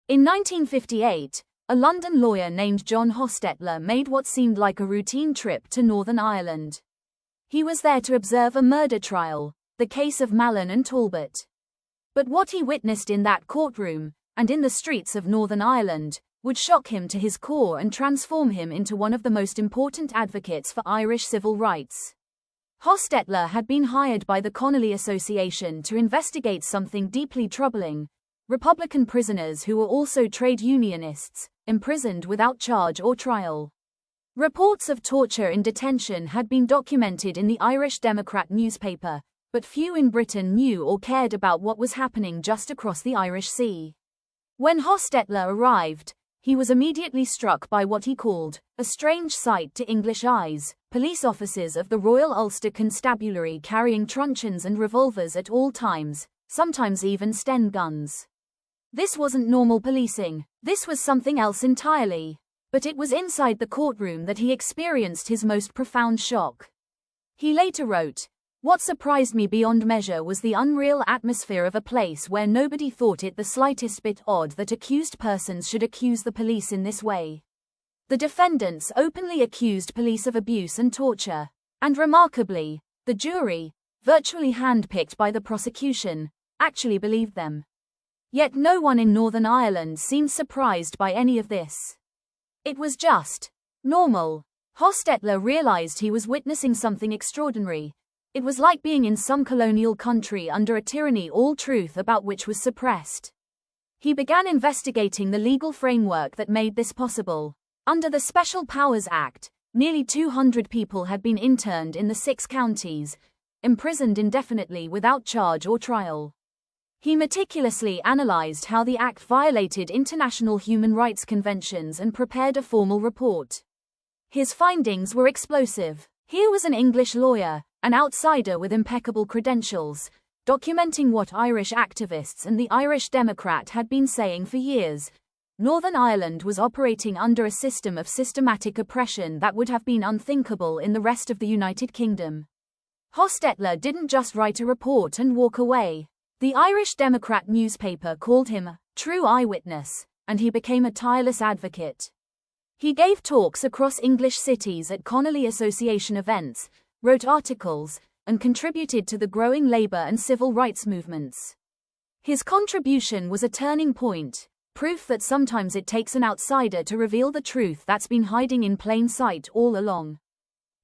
In 1958, a London lawyer named John Hostetler made what seemed like a routine trip to Northern Ireland. He was there to observe a murder trial, the case of Mallon and Talbot. But what he witnessed in that courtroom, and in the streets of Northern Ireland, would shock him to his core and transform him into one of the most important advocates for Irish civil rights. Hostetler had been hired by the Connolly Association to investigate something deeply troubling: Republican prisoners who were also trade unionists, imprisoned without charge or trial. Reports of torture in detention had been documented in the Irish Democrat newspaper, but few in Britain knew or cared about what was happening just across the Irish Sea. When Hostetler arrived, he was immediately struck by what he called a strange sight to English eyes: police officers of the Royal Ulster Constabulary carrying truncheons and revolvers at all times, sometimes even Sten guns. This wasn't normal policing, this was something else entirely. But it was inside the courtroom that he experienced his most profound shock. He later wrote, "What surprised me beyond measure was the unreal atmosphere of a place where nobody thought it the slightest bit odd that accused persons should accuse the police in this way. The defendants openly accused police of abuse and torture, and remarkably, the jury, virtually handpicked by the prosecution, actually believed them. Yet no one in Northern Ireland seemed surprised by any of this. It was just normal." Hostetler realized he was witnessing something extraordinary. It was like being in some colonial country under a tyranny all truth about which was suppressed. He began investigating the legal framework that made this possible. Under the Special Powers Act, nearly 200 people had been interned in the 6 counties, imprisoned indefinitely without charge or trial. He meticulously analyzed how the act violated international human rights conventions and prepared a formal report. His findings were explosive. Here was an English lawyer, an outsider with impeccable credentials, documenting what Irish activists and the Irish Democrat had been saying for years. Northern Ireland was operating under a system of systematic oppression that would have been unthinkable in the rest of the United Kingdom. Hostetler didn't just write a report and walk away. The Irish Democrat newspaper called him a true eyewitness, and he became a tireless advocate. He gave talks across English cities at Connolly Association events, wrote articles, and contributed to the growing labor and civil rights movements. His contribution was a turning point, proof that sometimes it takes an outsider to reveal the truth that's been hiding in plain sight all along.